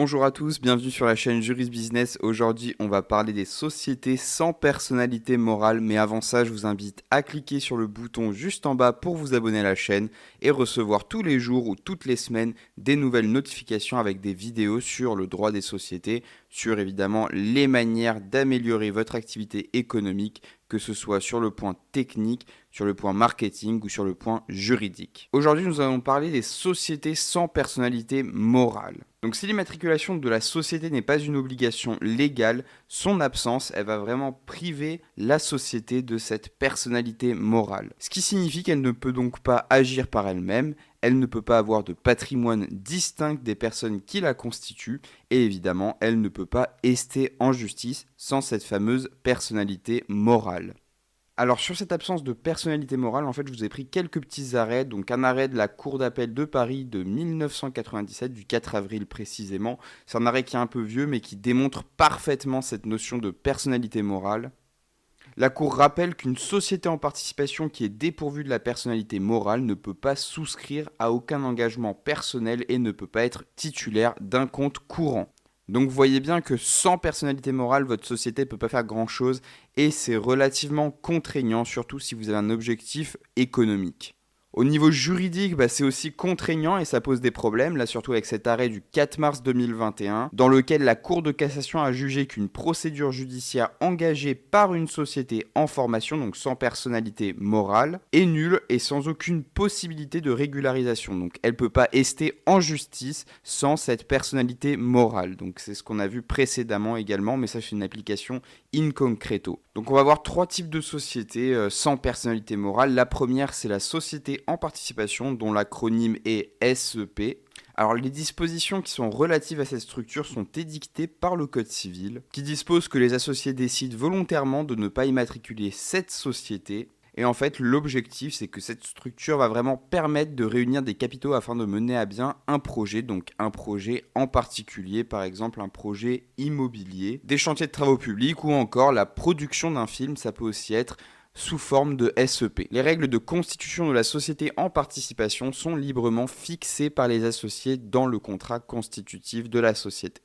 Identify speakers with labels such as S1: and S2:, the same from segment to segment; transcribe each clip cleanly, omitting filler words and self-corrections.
S1: Bonjour à tous, bienvenue sur la chaîne Juris Business. Aujourd'hui, on va parler des sociétés sans personnalité morale. Mais avant ça, je vous invite à cliquer sur le bouton juste en bas pour vous abonner à la chaîne et recevoir tous les jours ou toutes les semaines des nouvelles notifications avec des vidéos sur le droit des sociétés, sur évidemment les manières d'améliorer votre activité économique, que ce soit sur le point technique, sur le point marketing ou sur le point juridique. Aujourd'hui, nous allons parler des sociétés sans personnalité morale. Donc si l'immatriculation de la société n'est pas une obligation légale, son absence, elle va vraiment priver la société de cette personnalité morale. Ce qui signifie qu'elle ne peut donc pas agir par elle-même, elle ne peut pas avoir de patrimoine distinct des personnes qui la constituent, et évidemment, elle ne peut pas ester en justice sans cette fameuse personnalité morale. Alors sur cette absence de personnalité morale, en fait, je vous ai pris quelques petits arrêts. Donc un arrêt de la Cour d'appel de Paris de 1997, du 4 avril précisément. C'est un arrêt qui est un peu vieux, mais qui démontre parfaitement cette notion de personnalité morale. La Cour rappelle qu'une société en participation qui est dépourvue de la personnalité morale ne peut pas souscrire à aucun engagement personnel et ne peut pas être titulaire d'un compte courant. Donc vous voyez bien que sans personnalité morale, votre société ne peut pas faire grand-chose et c'est relativement contraignant, surtout si vous avez un objectif économique. Au niveau juridique, c'est aussi contraignant et ça pose des problèmes, là surtout avec cet arrêt du 4 mars 2021, dans lequel la Cour de cassation a jugé qu'une procédure judiciaire engagée par une société en formation, donc sans personnalité morale, est nulle et sans aucune possibilité de régularisation. Donc elle ne peut pas ester en justice sans cette personnalité morale. Donc c'est ce qu'on a vu précédemment également, mais ça c'est une application in concreto. Donc on va voir trois types de sociétés sans personnalité morale. La première, c'est la société en participation, dont l'acronyme est SEP. Alors les dispositions qui sont relatives à cette structure sont édictées par le Code civil, qui dispose que les associés décident volontairement de ne pas immatriculer cette société. Et en fait, l'objectif, c'est que cette structure va vraiment permettre de réunir des capitaux afin de mener à bien un projet, donc un projet en particulier, par exemple un projet immobilier, des chantiers de travaux publics ou encore la production d'un film, ça peut aussi être sous forme de SEP. Les règles de constitution de la société en participation sont librement fixées par les associés dans le contrat constitutif de la société.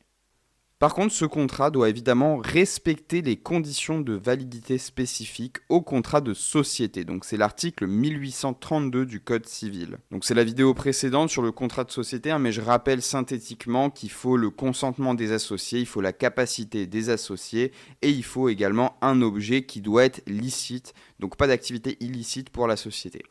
S1: Par contre, ce contrat doit évidemment respecter les conditions de validité spécifiques au contrat de société. Donc c'est l'article 1832 du Code civil. Donc c'est la vidéo précédente sur le contrat de société, mais je rappelle synthétiquement qu'il faut le consentement des associés, il faut la capacité des associés et il faut également un objet qui doit être licite, donc pas d'activité illicite pour la société.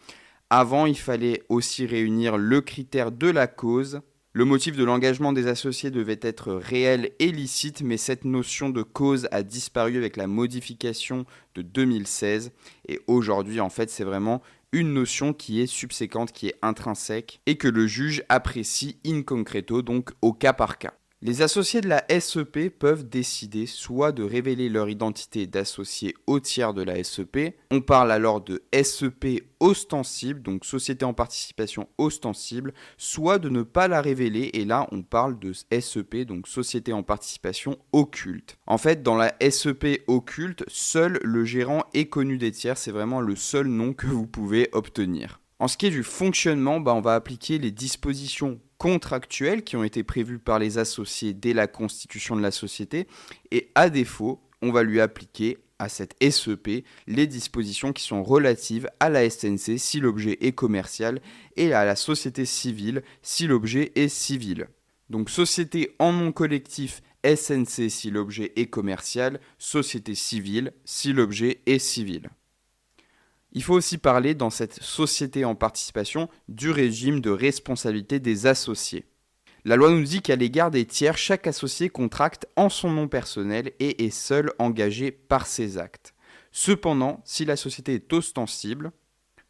S1: Avant, il fallait aussi réunir le critère de la cause. Le motif de l'engagement des associés devait être réel et licite, mais cette notion de cause a disparu avec la modification de 2016. Et aujourd'hui, en fait, c'est vraiment une notion qui est subséquente, qui est intrinsèque, et que le juge apprécie in concreto, donc au cas par cas. Les associés de la SEP peuvent décider soit de révéler leur identité d'associé au tiers de la SEP, on parle alors de SEP ostensible, donc société en participation ostensible, soit de ne pas la révéler, et là on parle de SEP, donc société en participation occulte. En fait, dans la SEP occulte, seul le gérant est connu des tiers, c'est vraiment le seul nom que vous pouvez obtenir. En ce qui est du fonctionnement, on va appliquer les dispositions contractuelles qui ont été prévues par les associés dès la constitution de la société et à défaut, on va lui appliquer à cette SEP les dispositions qui sont relatives à la SNC si l'objet est commercial et à la société civile si l'objet est civil. Donc société en nom collectif SNC si l'objet est commercial, société civile si l'objet est civil. Il faut aussi parler dans cette société en participation du régime de responsabilité des associés. La loi nous dit qu'à l'égard des tiers, chaque associé contracte en son nom personnel et est seul engagé par ses actes. Cependant, si la société est ostensible,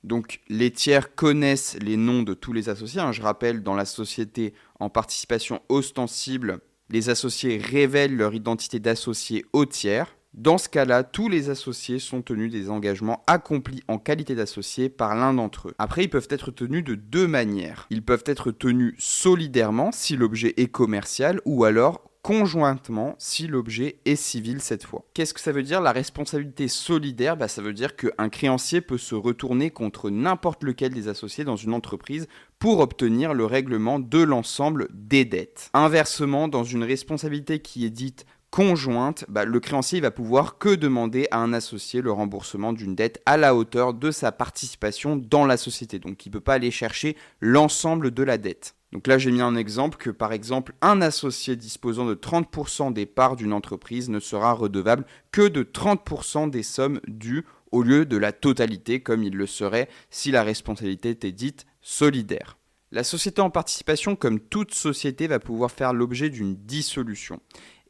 S1: donc les tiers connaissent les noms de tous les associés, je rappelle, dans la société en participation ostensible, les associés révèlent leur identité d'associé au tiers. Dans ce cas-là, tous les associés sont tenus des engagements accomplis en qualité d'associés par l'un d'entre eux. Après, ils peuvent être tenus de deux manières. Ils peuvent être tenus solidairement si l'objet est commercial ou alors conjointement si l'objet est civil cette fois. Qu'est-ce que ça veut dire la responsabilité solidaire? Ça veut dire qu'un créancier peut se retourner contre n'importe lequel des associés dans une entreprise pour obtenir le règlement de l'ensemble des dettes. Inversement, dans une responsabilité qui est dite conjointe, le créancier va pouvoir que demander à un associé le remboursement d'une dette à la hauteur de sa participation dans la société. Donc il ne peut pas aller chercher l'ensemble de la dette. Donc là, j'ai mis un exemple que, par exemple, un associé disposant de 30% des parts d'une entreprise ne sera redevable que de 30% des sommes dues au lieu de la totalité, comme il le serait si la responsabilité était dite solidaire. La société en participation, comme toute société, va pouvoir faire l'objet d'une dissolution.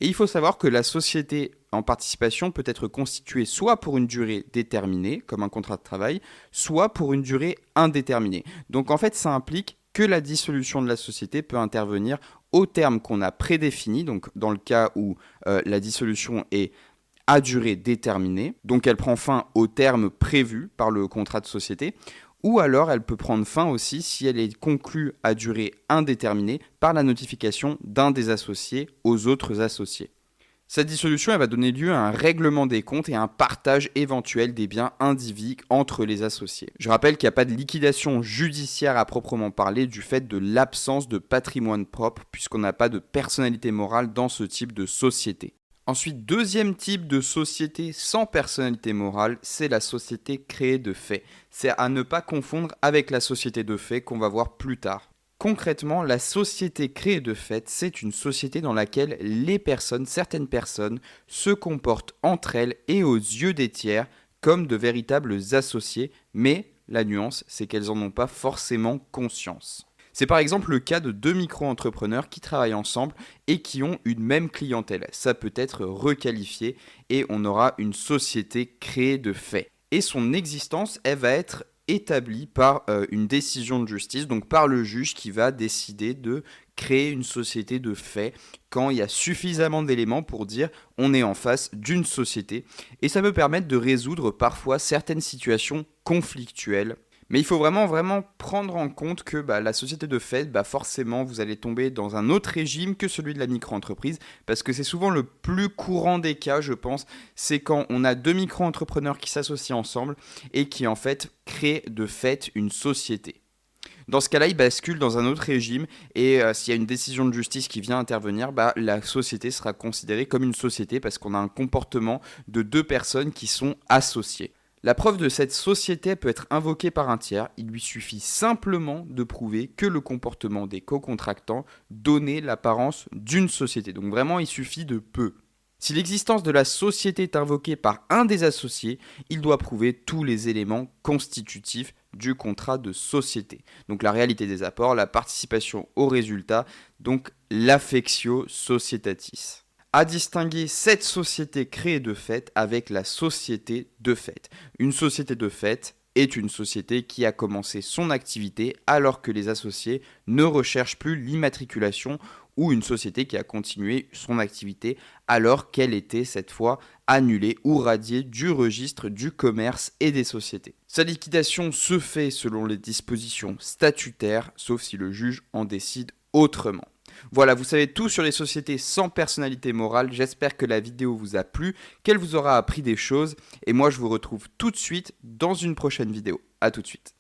S1: Et il faut savoir que la société en participation peut être constituée soit pour une durée déterminée, comme un contrat de travail, soit pour une durée indéterminée. Donc en fait, ça implique que la dissolution de la société peut intervenir au terme qu'on a prédéfini, donc dans le cas où la dissolution est à durée déterminée, donc elle prend fin au terme prévu par le contrat de société, ou alors elle peut prendre fin aussi si elle est conclue à durée indéterminée par la notification d'un des associés aux autres associés. Cette dissolution elle va donner lieu à un règlement des comptes et à un partage éventuel des biens indivis entre les associés. Je rappelle qu'il n'y a pas de liquidation judiciaire à proprement parler du fait de l'absence de patrimoine propre puisqu'on n'a pas de personnalité morale dans ce type de société. Ensuite, deuxième type de société sans personnalité morale, c'est la société créée de fait. C'est à ne pas confondre avec la société de fait qu'on va voir plus tard. Concrètement, la société créée de fait, c'est une société dans laquelle certaines personnes, se comportent entre elles et aux yeux des tiers comme de véritables associés, mais la nuance, c'est qu'elles n'en ont pas forcément conscience. C'est par exemple le cas de deux micro-entrepreneurs qui travaillent ensemble et qui ont une même clientèle. Ça peut être requalifié et on aura une société créée de fait. Et son existence, elle va être établie par une décision de justice, donc par le juge qui va décider de créer une société de fait quand il y a suffisamment d'éléments pour dire on est en face d'une société. Et ça peut permettre de résoudre parfois certaines situations conflictuelles. Mais il faut vraiment prendre en compte que la société de fait, forcément, vous allez tomber dans un autre régime que celui de la micro-entreprise, parce que c'est souvent le plus courant des cas, je pense, c'est quand on a deux micro-entrepreneurs qui s'associent ensemble et qui, en fait, créent de fait une société. Dans ce cas-là, ils basculent dans un autre régime et s'il y a une décision de justice qui vient intervenir, la société sera considérée comme une société parce qu'on a un comportement de deux personnes qui sont associées. La preuve de cette société peut être invoquée par un tiers, il lui suffit simplement de prouver que le comportement des co-contractants donnait l'apparence d'une société. Donc vraiment, il suffit de peu. Si l'existence de la société est invoquée par un des associés, il doit prouver tous les éléments constitutifs du contrat de société. Donc la réalité des apports, la participation au résultat, donc l'affectio societatis. À distinguer cette société créée de fait avec la société de fait. Une société de fait est une société qui a commencé son activité alors que les associés ne recherchent plus l'immatriculation ou une société qui a continué son activité alors qu'elle était cette fois annulée ou radiée du registre du commerce et des sociétés. Sa liquidation se fait selon les dispositions statutaires, sauf si le juge en décide autrement. Voilà, vous savez tout sur les sociétés sans personnalité morale. J'espère que la vidéo vous a plu, qu'elle vous aura appris des choses. Et moi, je vous retrouve tout de suite dans une prochaine vidéo. A tout de suite.